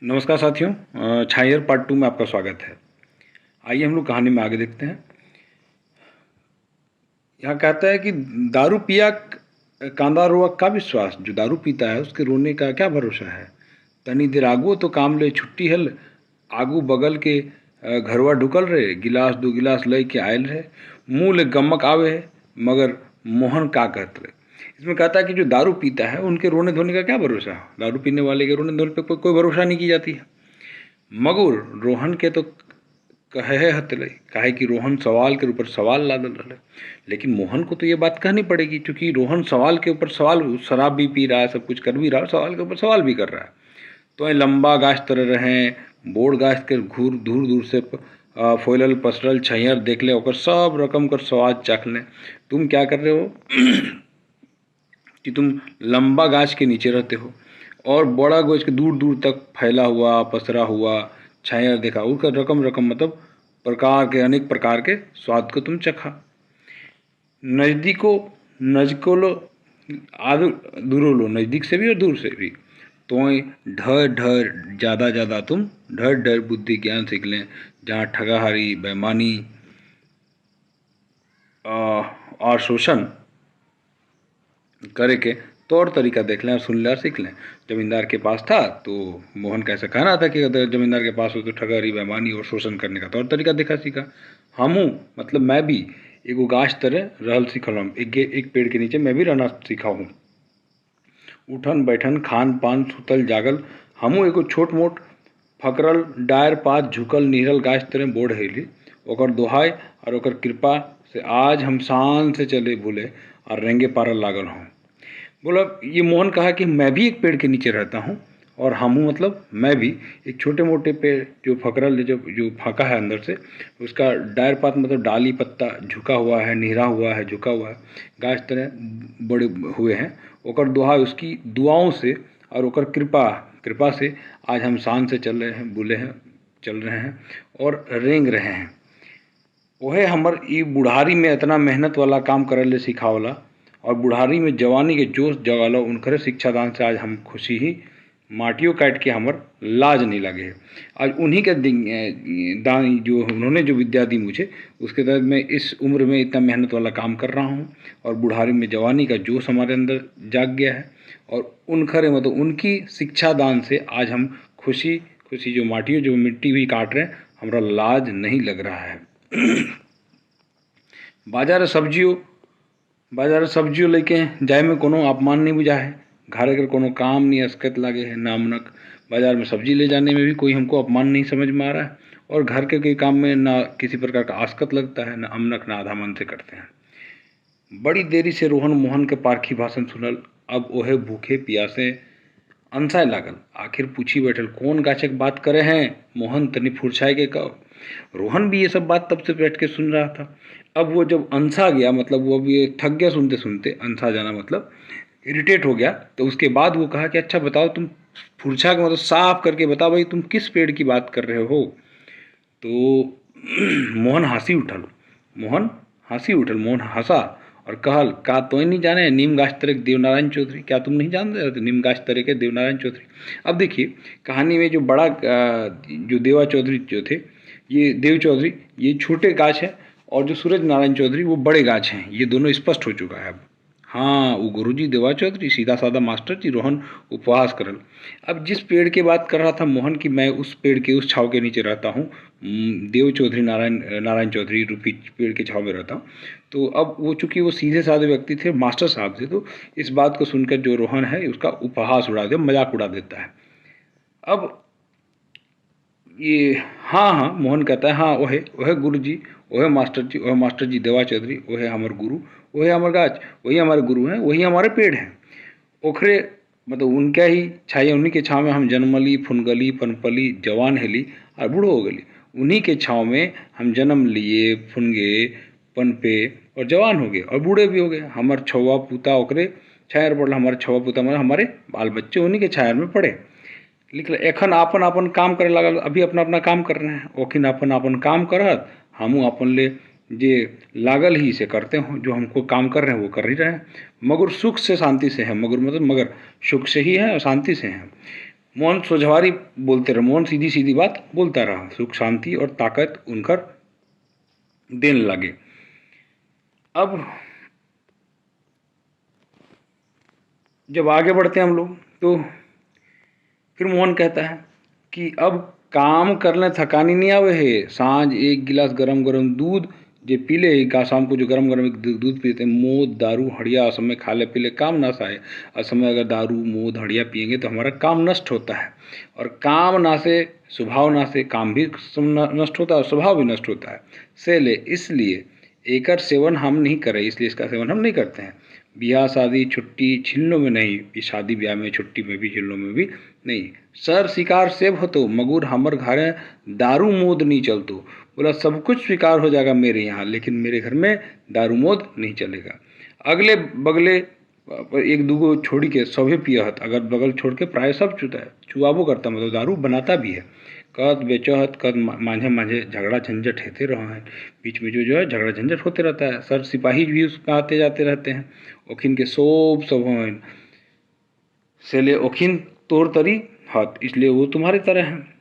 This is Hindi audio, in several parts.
नमस्कार साथियों, छायर पार्ट 2 में आपका स्वागत है। आइए हम लोग कहानी में आगे देखते हैं। यहाँ कहता है कि दारू पिया कांदा रोआ का विश्वास, जो दारू पीता है उसके रोने का क्या भरोसा है। तनी देर आगू तो काम ले छुट्टी हल, आगू बगल के घरवा ढुकल रहे, गिलास दो गिलास लय के आयल रहे, मुँह ले गमक आवे है मगर मोहन का कहत रहे। इसमें कहता है कि जो दारू पीता है उनके रोने धोने का क्या भरोसा है। दारू पीने वाले के रोने धोने पे कोई भरोसा नहीं की जाती है। मगर रोहन के तो कहे हतले, काहे कि रोहन सवाल के ऊपर सवाल लादल रहे। लेकिन मोहन को तो ये बात कहनी पड़ेगी, क्योंकि रोहन सवाल के ऊपर सवाल, शराब भी पी रहा है, सब कुछ कर भी रहा है, सवाल के ऊपर सवाल भी कर रहा है। तो लंबा गाछ तरह रहे, बोड़ गाछ के घूर दूर दूर से फैलल पसरल छैयर देख ले, और सब रकम कर स्वाद चाख ले। तुम क्या कर रहे हो कि तुम लंबा गाछ के नीचे रहते हो और बड़ा गाछ के दूर दूर तक फैला हुआ पसरा हुआ छाया देखा, उसका रकम रकम मतलब प्रकार के, अनेक प्रकार के स्वाद को तुम चखा। नजदीको लो आदू दूरो लो, नज़दीक से भी और दूर से भी। तो ढर ढर ज़्यादा ज़्यादा तुम ढर ढर बुद्धि ज्ञान सीख लें, जहाँ ठगाहारी बेईमानी और शोषण करे के तौर तरीका देख लें और सुन लें और सीख लें। जमींदार के पास था तो मोहन का ऐसा कहना था कि अगर जमींदार के पास हो तो ठगरी बेईमानी और शोषण करने का तौर तरीका देखा सीखा। हमू मतलब मैं भी एगो गाछ तरह रहल सीखल हम, एक पेड़ के नीचे मैं भी रहना सीखा हूँ। उठन बैठन खान पान सुतल जागल हमू एगो छोट मोट फकरल डायर पात झुकल निहरल गाछ तरह बोढ़ हेली, ओकर दोहाई और ओकर कृपा से आज हम शान से चले भूले और रेंगे पारल लागल हूँ। बोला, ये मोहन कहा कि मैं भी एक पेड़ के नीचे रहता हूँ, और हम मतलब मैं भी एक छोटे मोटे पेड़ जो फकरल जो फाका है अंदर से, उसका डायर पात मतलब डाली पत्ता झुका हुआ है, निहरा हुआ है, झुका हुआ है, गाछ तरह बड़े हुए हैं। ओकर दुआ, उसकी दुआओं से और ओकर कृपा से आज हम शान से चल रहे हैं, बुले हैं, चल रहे हैं और रेंग रहे हैं। वहे हमर ई बुढ़ारी में इतना मेहनत वाला काम करे ले सिखावला और बुढ़ारी में जवानी के जोश जगालो, उनखरे शिक्षा दान से आज हम खुशी ही माटियों काट के हमर लाज नहीं लगे है। आज उन्हीं के दान, जो उन्होंने जो विद्या दी मुझे, उसके तहत मैं इस उम्र में इतना मेहनत वाला काम कर रहा हूँ और बुढ़ारी में जवानी का जोश हमारे अंदर जाग गया है। और उनखरे मतलब उनकी शिक्षा दान से आज हम खुशी खुशी जो माटियों जो मिट्टी भी काट रहे हैं, हमारा लाज नहीं लग रहा है। बाजार सब्जियों लेके जाए में कोनो अपमान नहीं बुझा है। घर अगर कोनो काम नहीं अस्कत लागे है, नामनक बाजार में सब्जी ले जाने में भी कोई हमको अपमान नहीं समझ में आ रहा है, और घर के कोई काम में ना किसी प्रकार का आस्कत लगता है, ना अमनक, ना आधा मन से करते हैं। बड़ी देरी से रोहन मोहन के पारखी भाषण सुनल, अब ओहे भूखे पियासे अनसाय लागल। आखिर पूछी बैठल, कौन गाछक बात करे हैं मोहन, तनी फुरछाए के कहो। रोहन भी ये सब बात तब से बैठ के सुन रहा था। अब वो जब अनसा गया, मतलब वो अब ये थक गया सुनते सुनते, अनसा जाना मतलब इरिटेट हो गया, तो उसके बाद वो कहा कि अच्छा बताओ, तुम फुरछा के मतलब साफ करके बताओ भाई, तुम किस पेड़ की बात कर रहे हो। तो मोहन हंसी उठल, मोहन हंसा और कहल, का तो नहीं जाने नीम गाछ तरह के देवनारायण चौधरी, क्या तुम नहीं जान रहे थे नीम गाछ तरह के देवनारायण चौधरी। अब देखिए कहानी में जो बड़ा जो देवा चौधरी जो थे, ये देव चौधरी ये छोटे गाछ है, और जो सूरज नारायण चौधरी वो बड़े गाछ हैं, ये दोनों स्पष्ट हो चुका है अब। हाँ, वो गुरुजी देवा चौधरी सीधा साधा मास्टर जी, रोहन उपवास करल। अब जिस पेड़ की बात कर रहा था मोहन कि मैं उस पेड़ के उस छाव के नीचे रहता हूँ, देव चौधरी नारायण चौधरी रूपी पेड़ के छाव में रहता हूँ। तो अब वो चूंकि वो सीधे साधे व्यक्ति थे, मास्टर साहब थे, तो इस बात को सुनकर जो रोहन है उसका उपहास उड़ा दे, मजाक उड़ा देता है। अब ये हाँ हाँ मोहन कहता है, हाँ ओहे ओहे गुरु जी, ओहे मास्टर जी देवा चौधरी, ओहे हमारे गुरु, वही हमारे गाछ, वही हमारे गुरु हैं, वही हमारे पेड़ हैं। ओखरे मतलब उनके ही छाया, उन्हीं के छाँव में हम जन्मली, फुनगली, पनपली, जवान हेली और बूढ़ो हो गली। उन्हीं के छाँव में हम जन्म लिए, फुनगे, पनपे और जवान हो गए और बूढ़े भी हो गए। हमारे छवा पूता ओकरे छायर पड़ल, हमारे छवा पूता मतलब हमारे बाल बच्चे उन्हीं के छायर में पड़े। लिख एखन आपन आपन काम करे लागल, अभी अपना अपना काम कर रहे हैं। ओखिन अपन अपन काम करत, हमू अपन ले जे लागल ही से करते हो, जो हमको काम कर रहे हैं वो कर ही रहे हैं। मगर सुख से शांति से है, मगर सुख से ही है और शांति से है। मोहन सोझवारी बोलते रहे, मोहन सीधी सीधी बात बोलता रहा। सुख शांति और ताकत उनकर देने लगे। अब जब आगे बढ़ते हैं हम लोग, तो फिर मोहन कहता है कि अब काम करने थकानी नहीं आवे है, सांझ एक गिलास गरम गरम दूध जे पी ले का, शाम को जो गरम गरम दूध पीते हैं, मोद दारू हड़िया असमय खा ले पी ले काम नश आए। असमय अगर दारू मोद हड़िया पियेंगे तो हमारा काम नष्ट होता है, और काम नासे स्वभाव नासे, काम भी नष्ट होता है और स्वभाव भी नष्ट होता है। से ले इसलिए एकर सेवन हम नहीं करें, इसलिए इसका सेवन हम नहीं करते हैं। ब्याह शादी छुट्टी झिल्लों में नहीं, कि शादी ब्याह में छुट्टी में भी झिल्लों में भी नहीं। सर शिकार सेब हो तो मगुर हमर घरे दारू मोद नहीं चलतो। बोला सब कुछ स्वीकार हो जाएगा मेरे यहाँ, लेकिन मेरे घर में दारू मोद नहीं चलेगा। अगले बगले एक दूगो छोड़ी के सभे पियहत, अगर बगल छोड़ के प्राय सब चुआबो करता, मतलब दारू बनाता भी है। कद बेचहत कद मांझे मांझे झगड़ा झंझट होते रहा है, बीच में जो है झगड़ा झंझट होते रहता है। सर सिपाही भी उसका आते जाते रहते हैं। ओखिन के सोब सब से ले ओखिन तोर तरी हत, इसलिए वो तुम्हारी तरह है।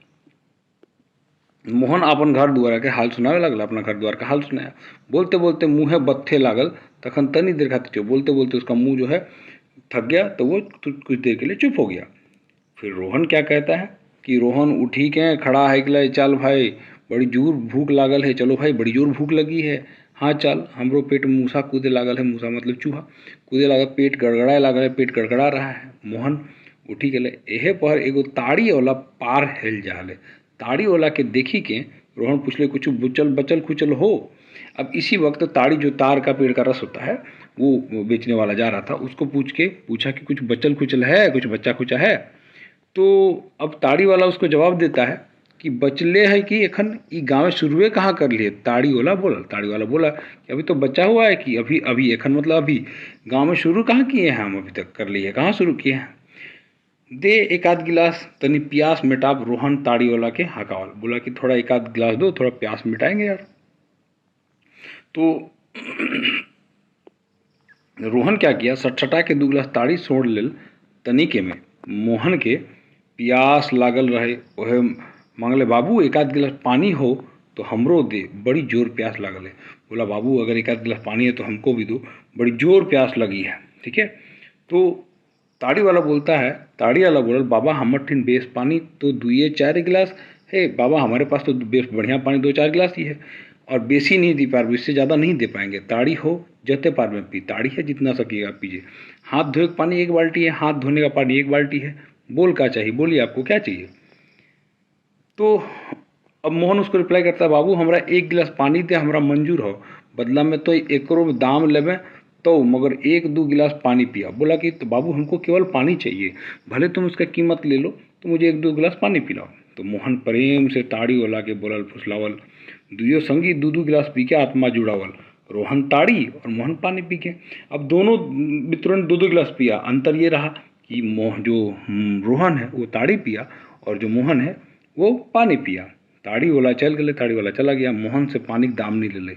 मोहन अपन घर दुआर के हाल सुनावे लगल, अपना घर द्वार का हाल सुनाया। बोलते बोलते मुँहे बत्थे लागल, तखन तनी देर खातिर बोलते बोलते उसका मुंह जो है थक गया, तो वो कुछ देर के लिए चुप हो गया। फिर रोहन क्या कहता है कि रोहन उठी के खड़ा है कि चल भाई बड़ी जोर भूख लागल है, चलो भाई बड़ी जोर भूख लगी है, हाँ चल हमरो पेट में मूसा कूदे लागल है, मूसा मतलब चूहा कूदे लागल, पेट गड़गड़ाए लागल है, पेट गड़गड़ा रहा है। मोहन उठी गए। एहे पर एगो ताड़ी वाला पार हेल जाले। ताड़ी वाला के देखी के रोहन पूछले कुछ बुचल बचल खुचल हो। अब इसी वक्त ताड़ी जो तार का पेड़ का रस होता है वो बेचने वाला जा रहा था, उसको पूछा कि कुछ बचल खुचल है, कुछ बच्चा खुचा है। तो अब ताड़ी वाला उसको जवाब देता है कि बचले है कि एखन ई गाँव शुरुए कहाँ कर लिए। ताड़ी वाला बोला कि अभी तो बचा हुआ है, कि अभी अभी एखन मतलब अभी गाँव में शुरू कहाँ किए हैं हम, अभी तक कर लिए कहाँ शुरू किए हैं। दे एक आध गिलास तनी प्यास मिटाप रोहन ताड़ी वाला के हकावल, बोला कि थोड़ा एक आध गिलास दो, थोड़ा प्यास मिटाएंगे यार। तो रोहन क्या किया, सटसटा के 2 गिलास ताड़ी छोड़ लेल। तनिके में मोहन के प्यास लागल रहे, ओहे मांगले बाबू एक आध गिलास पानी हो तो हमरो दे, बड़ी जोर प्यास लागल है। बोला बाबू अगर एक आध गिलास पानी है तो हमको भी दो, बड़ी जोर प्यास लगी है। ठीक है, तो ताड़ी वाला बोलता है, ताड़ी वाला बोल बाबा हमर ठिन बेस पानी तो 2-4 गिलास है बाबा, हमारे पास तो बेस बढ़िया पानी 2-4 गिलास ही है, और बेसी नहीं दे पाएंगे, इससे ज़्यादा नहीं दे पाएंगे। ताड़ी हो जते पार में पी, ताड़ी है जितना सकिएगा पीजिए। हाथ धोए का पानी 1 बाल्टी है, हाथ धोने का पानी 1 बाल्टी है। बोल क्या चाहिए, बोलिए आपको क्या चाहिए। तो अब मोहन उसको रिप्लाई करता है बाबू हमरा 1 गिलास पानी दे, हमरा मंजूर हो, बदला में तो एकरो दाम लेवे तो, मगर 1-2 गिलास पानी पिया। बोला कि तो बाबू हमको केवल पानी चाहिए, भले तुम उसका कीमत ले लो, तो मुझे 1-2 गिलास पानी पिलाओ। तो मोहन प्रेम से ताड़ी वाला के बोलल फुसलावल, दुइयो संगी 2-2 गिलास पी के आत्मा जुड़ावल। रोहन ताड़ी और मोहन पानी पी के। अब दोनों मित्रों ने 2-2 गिलास पिया। अंतर ये रहा कि जो रोहन है वो ताड़ी पिया, और जो मोहन है वो पानी पिया। ताड़ी वाला चल गए, ताड़ी वाला चला गया, मोहन से पानी के दाम नहीं ले ले।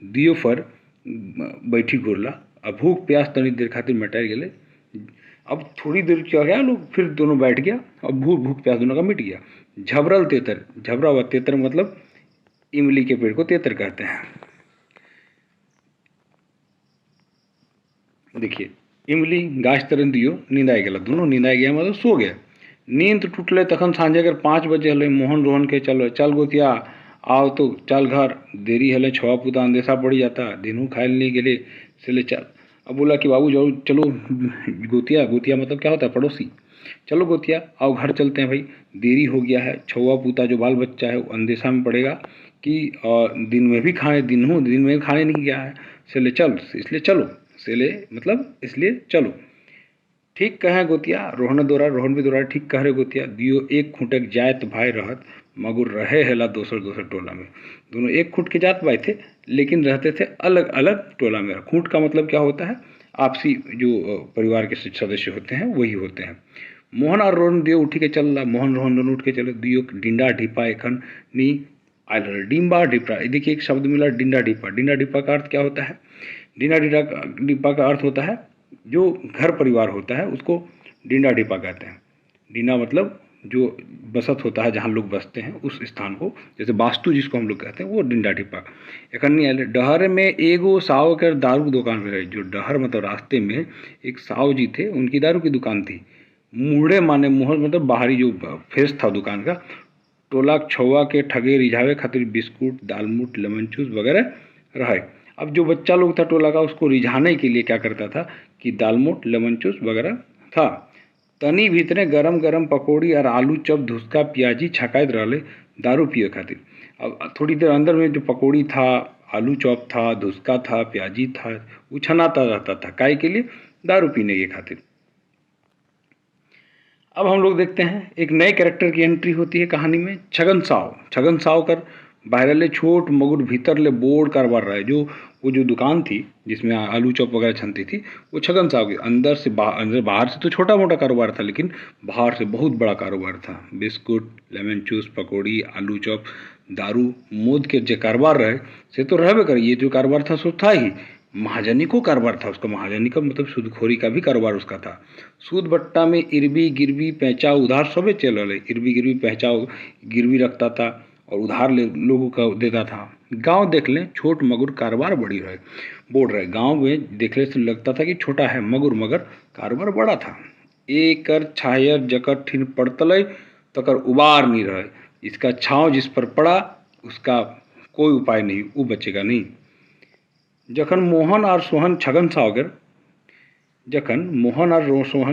दियो फर बैठी घुरला, अब भूख प्यास तनी देर खातिर मिटाई गए। अब थोड़ी देर क्या गया लोग, फिर दोनों बैठ गया, अब भूख प्यास दोनों का मिट गया। झबरल तेतर, झबरा हुआ तेतर मतलब इमली के पेड़ को तेतर कहते हैं। देखिए इमली गाछ तरन दियो नींदाई गया, दोनों नींदाई गया मतलब सो गया। नींद टूटले तखन सांझे अगर 5 बजे हले। मोहन रोहन के चल गोतिया आओ तो चल घर, देरी हले छवा पुता अंदेशा पड़ी जाता, दिनू खाए नहीं गेले से ले चल। अब बोला कि बाबू जाओ चलो गोतिया, गोतिया मतलब क्या होता है पड़ोसी, चलो गोतिया आओ घर चलते हैं भाई, देरी हो गया है, छवा पुता जो बाल बच्चा है वो अंदेशा में पड़ेगा कि दिन में भी खाने नहीं गया है, से ले चल, इसलिए चलो, से ले मतलब इसलिए चलो। ठीक कहे गोतिया, रोहन भी दोहरा ठीक कह रहे गोतिया, दियो एक खूंटक जात भाई रहत, मगुर रहे हेला दोसर टोला में। दोनों एक खूंट के जात भाई थे, लेकिन रहते थे अलग अलग टोला में। खूंट का मतलब क्या होता है, आपसी जो परिवार के सदस्य होते हैं वही होते हैं। मोहन और रोहन दियो उठी के चल रहा, मोहन रोहन दोनों उठ के चले। दियो डिंडा ढिपा एखन नी आयल, डिम्बा ढिपा, देखिए एक शब्द मिला डिंडा ढिपा। डिंडा ढिपा का अर्थ क्या होता है, डिंडा ढिपा का अर्थ होता है जो घर परिवार होता है उसको डिंडा ढिपा कहते हैं। डिंडा मतलब जो बसत होता है जहाँ लोग बसते हैं उस स्थान को, जैसे वास्तु जिसको हम लोग कहते हैं, वो डिंडा टिप्पा। एकन्नी आयल डहर में एगो साव के दारू की दुकान पे रहे। जो डहर मतलब रास्ते में एक साव जी थे, उनकी दारू की दुकान थी। मुहड़े माने मुहर मतलब बाहरी जो फेस था दुकान का, टोला छुआ के ठगे रिझावे खातिर बिस्कुट दालमूट लेमन जूस वगैरह रहे। अब जो बच्चा लोग था टोला का, उसको रिझाने के लिए क्या करता था कि दालमूट लेमन जूस वगैरह था। तनी भीतरे गरम गरम पकौड़ी और आलू चप धुसका प्याजी छकाइत रहले दारू पिए खातिर। अब थोड़ी देर अंदर में जो पकौड़ी था, आलू चॉप था, धुसका था, प्याजी था, वो छनाता रहता था काय के लिए, दारू पीने के खातिर। अब हम लोग देखते हैं एक नए कैरेक्टर की एंट्री होती है कहानी में, छगन साव। छगन साव कर बाहर ले छोट मगुर भीतर ले बोर्ड कारोबार रहा है। जो वो जो दुकान थी जिसमें आलू चॉप वगैरह छनती थी, वो छगन साव की। अंदर बाहर से तो छोटा मोटा कारोबार था, लेकिन बाहर से बहुत बड़ा कारोबार था। बिस्कुट लेमन जूस पकौड़ी आलू चॉप दारू मोद के जो कारोबार रहे से तो रहबे करे। ये जो कारोबार था सो था ही महाजनी को कारोबार था उसका। महाजनी का मतलब सूदखोरी का भी कारोबार उसका था। सूद बट्टा में इरबी गिरवी पैंचा उधार सबे चल रहे। इरबी गिरवी पैंचा गिरवी रखता था और उधार लोगों का देता था। गांव देख लें छोट मगुर कारोबार बड़ी रहे बोल रहे। गांव में देखने से लगता था कि छोटा है मगुर, मगर कारोबार बड़ा था। एकर छायर जकर ठिन पड़तल तकर उबार नहीं रहे। इसका छाँव जिस पर पड़ा उसका कोई उपाय नहीं, वो बचेगा नहीं। जखन मोहन और सोहन छगन सावकर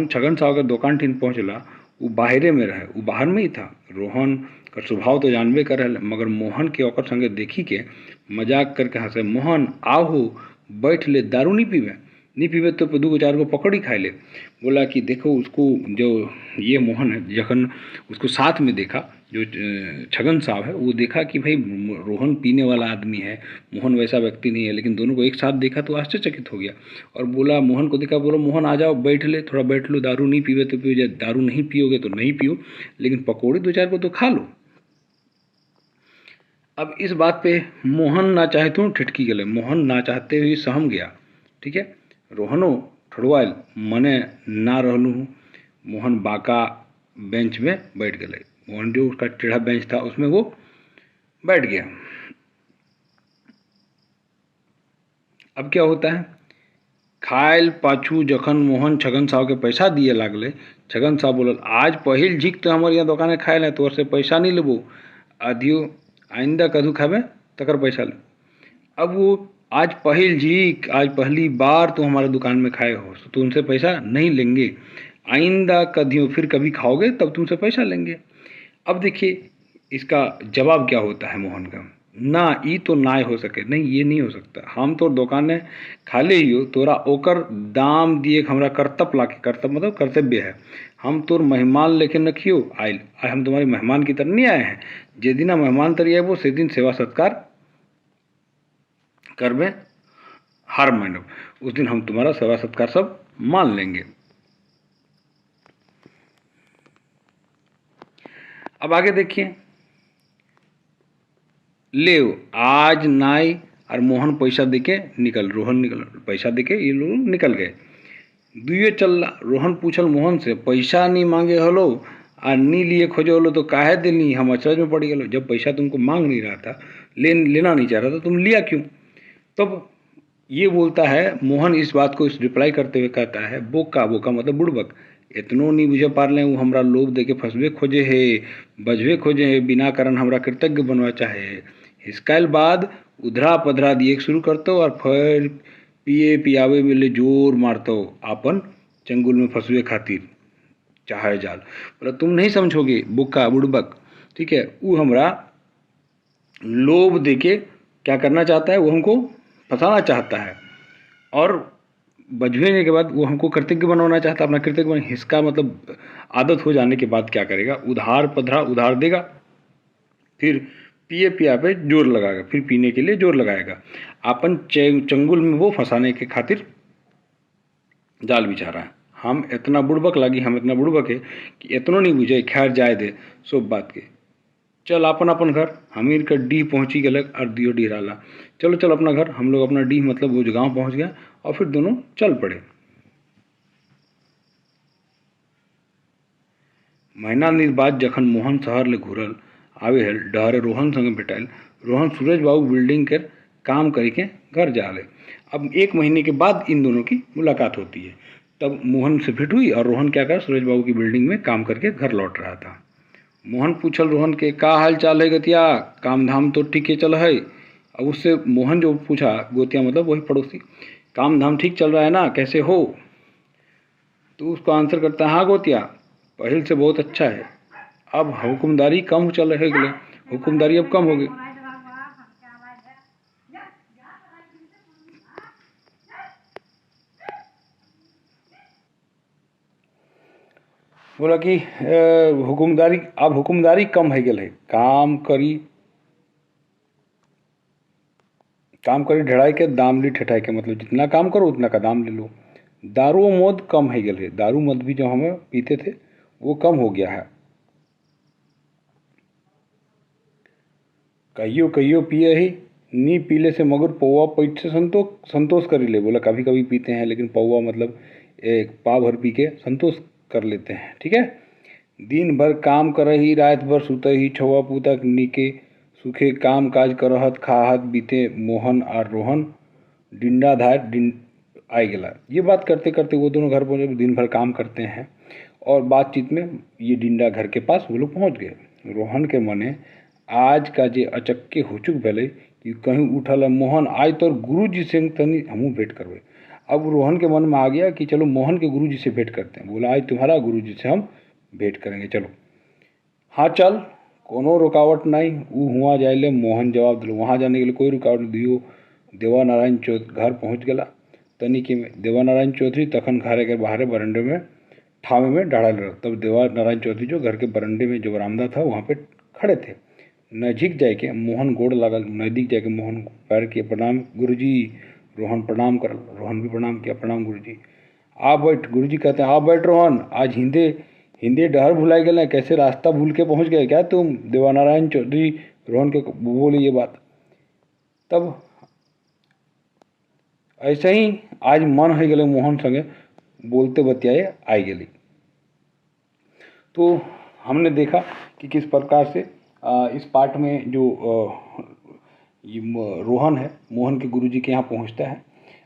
छगन सावकर दुकान ठिन पहुँचला, वो बाहरे में रहे। वो बाहर में ही था। रोहन का स्वभाव तो जानबे कर, मगर मोहन के ओकर संगे देखी के मजाक करके हंसे। मोहन आओ बैठ ले, दारू नहीं पीबे तो दू चार को पकड़ ही खाए ले। बोला कि देखो उसको, जो ये मोहन है, जखन उसको साथ में देखा जो छगन साहब है, वो देखा कि भाई रोहन पीने वाला आदमी है, मोहन वैसा व्यक्ति नहीं है, लेकिन दोनों को एक साथ देखा तो आश्चर्यचकित हो गया। और बोला मोहन को देखा, बोला मोहन आ जाओ बैठ ले, थोड़ा बैठ लो, दारू नहीं पीवे तो पियो, दारू नहीं पियोगे तो नहीं पियो, लेकिन पकौड़े दो चार को तो खा लो। अब इस बात पे मोहन ना चाहते हूँ ठिठकी गले। मोहन ना चाहते हुए सहम गया। ठीक है, रोहनो ठड़वाइल मने ना रहलू हूँ। मोहन बाका बेंच में बैठ गए। मोहन जो उसका टेढ़ा बेंच था उसमें वो बैठ गया। अब क्या होता है, खायल पाछू जखन मोहन छगन साहब के पैसा दिए लागले, छगन साहब बोलल आज पहिल झीक तो हमारे यहाँ दुकाने खायल है, तोर से पैसा नहीं लेबो, आधियो आइंदा कदू खाबे तकर पैसा ले। अब वो आज पहली बार तो हमारे दुकान में खाए हो तो तुमसे पैसा नहीं लेंगे, आइंदा कदियों फिर कभी खाओगे तब तुमसे पैसा लेंगे। अब देखिए इसका जवाब क्या होता है मोहन का, ना ई तो ना हो सके, नहीं ये नहीं हो सकता। हम तो दुकाने खाले ही हो, तोरा ओकर दाम दिए हमरा कर्तव्य लाके, कर्तव्य मतलब कर्तव्य है। हम तोर मेहमान लेके नखियो आयल, हम तुम्हारे मेहमान की तरह नहीं आए हैं। जे दिन मेहमान तरी आए वो से दिन सेवा सत्कार करबे हार मानव, उस दिन हम तुम्हारा सेवा सत्कार सब मान लेंगे। अब आगे देखिए, ले आज नाई और मोहन पैसा देके निकल, रोहन निकल पैसा देके ये लोग निकल गए। दुए चल रोहन पूछल मोहन से, पैसा नहीं मांगे हलो और नहीं लिए खोजे हलो तो काहे दिली, हम अचरज में पड़ गए। जब पैसा तुमको मांग नहीं रहा था, लेना नहीं चाह रहा था, तुम लिया क्यों? तब ये बोलता है मोहन, इस बात को रिप्लाई करते हुए कहता है, बोका बोका मतलब बुड़बक, इतनो नहीं बुझे पारले, वो हमरा लोभ देके फंसबे खोजे है, बजबे खोजे है, बिना कारण हमरा कृतज्ञ बनवा चाहे। इसकाल बाद उधरा पधरा दिए शुरू करतो और फिर पिए पियावे मिले जोर मारतो आपन चंगुल में फंसवे खातिर चाहे जाल। बोला तुम नहीं समझोगे बुक्का बुड़बक, ठीक है, वो हमरा लोभ देके क्या करना चाहता है, वो हमको फंसाना चाहता है और बजने के बाद वो हमको कृतज्ञ बनवाना चाहता है। अपना कृतज्ञ बन, हिसका मतलब आदत हो जाने के बाद क्या करेगा, उधार पधरा उधार देगा, फिर पिए पिया पे जोर लगाएगा, फिर पीने के लिए जोर लगाएगा, अपन चंगुल में वो फंसाने के खातिर जाल बिछा रहा है। हम इतना बुड़बक लगी, हम इतना बुड़बक है कि इतनो नहीं बुझे, खैर जाए दे सब बात के, चल अपन अपन घर। हमीर का डीह पहुँची गलक और दियो डीह रहा, चलो चल अपना घर। हम लोग अपना डीह मतलब वो जो गाँव पहुँच गया और फिर दोनों चल पड़े। महीना दिन बाद जखन मोहन शहर ले घूरल आवे हल डहरे रोहन संगे भेटाइल। रोहन सूरज बाबू बिल्डिंग के काम करके घर जा ले। अब 1 महीने के बाद इन दोनों की मुलाकात होती है। तब मोहन से भेंट हुई और रोहन क्या कर सूरज बाबू की बिल्डिंग में काम करके घर लौट रहा था। मोहन पूछल रोहन के का हाल चाल है गतिया, काम धाम तो ठीक है चल है। अब उससे मोहन जो पूछा, गोतिया मतलब वही पड़ोसी, काम धाम ठीक चल रहा है ना, कैसे हो। तो उसको आंसर करता है, हाँ गोतिया पहल से बहुत अच्छा है, अब हुकुमदारी कम चल रहे गले, हुकुमदारी अब कम हो गई। बोला कि हुकुमदारी अब हुकुमदारी कम है गए, काम करी ढड़ाई के दाम ली ठठाई के, मतलब जितना काम करो उतना का दाम ले लो। दारू मौत कम है गए, दारू मद भी जो हम पीते थे वो कम हो गया है। कहियो कहियो पिए ही नी पीले से मगर पौवा पेट से संतोष कर ले। बोला कभी कभी पीते हैं लेकिन पौवा मतलब एक पाव भर पी के संतोष कर लेते हैं, ठीक है। दिन भर काम कर ही रात भर सुत ही छवा पूता नीके सुखे काम काज करहत खाहत बीते मोहन और रोहन डिंडा धार आ गया। ये बात करते करते वो दोनों घर पहुँचे, दिन भर काम करते हैं और बातचीत में ये डिंडा घर के पास वो लोग पहुँच गए। रोहन के मने आज का जे अचक्के हो चुक भले कि कहीं उठल मोहन आज तो गुरु जी से तनी हमू भेंट करवे। अब रोहन के मन में आ गया कि चलो मोहन के गुरु जी से भेंट करते हैं। बोला आज तुम्हारा गुरु जी से हम भेंट करेंगे, चलो। हाँ चल, कोनो रुकावट नहीं, वो हुआ जाए। मोहन जवाब दिलो, वहाँ जाने के लिए कोई रुकावट नहीं दियो। देवा नारायण चौधरी घर पहुँच गया तनिक में। देवा नारायण चौधरी तखन घर के बाहर बरंडे में ठावे में डाढ़ल रहो। तब देवा नारायण चौधरी जो घर के बरंडे में जो बरामदा था वहाँ पे खड़े थे। नजीक जाके मोहन गोड़ लागल, नजदीक जाके मोहन पैर किए प्रणाम गुरुजी। रोहन प्रणाम कर, रोहन भी प्रणाम किया, प्रणाम गुरुजी। आ बैठ, गुरुजी कहते हैं आ बैठ रोहन, आज हिंदे हिंदे डहर भुलाई गए, कैसे रास्ता भूल के पहुंच गए क्या तुम। देवानारायण चौधरी रोहन के बोले ये बात। तब ऐसे ही आज मन हो गए मोहन संगे बोलते बतियाए आई गई। तो हमने देखा कि किस प्रकार से इस पार्ट में जो ये रोहन है मोहन के गुरुजी के यहाँ पहुँचता है।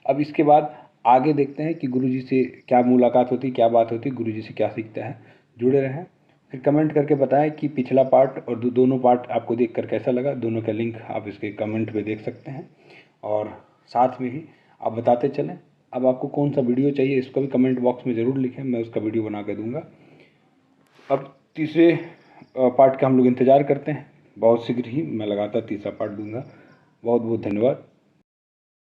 अब इसके बाद आगे देखते हैं कि गुरुजी से क्या मुलाकात होती, क्या बात होती, गुरुजी से क्या सीखता है। जुड़े रहें, फिर कमेंट करके बताएं कि पिछला पार्ट और दोनों पार्ट आपको देखकर कैसा लगा। दोनों का लिंक आप इसके कमेंट में देख सकते हैं और साथ में ही आप बताते चलें अब आपको कौन सा वीडियो चाहिए, इसको भी कमेंट बॉक्स में ज़रूर लिखें, मैं उसका वीडियो बना के दूँगा। अब तीसरे पार्ट का हम लोग इंतज़ार करते हैं, बहुत शीघ्र ही मैं लगातार तीसरा पार्ट दूंगा। बहुत बहुत धन्यवाद।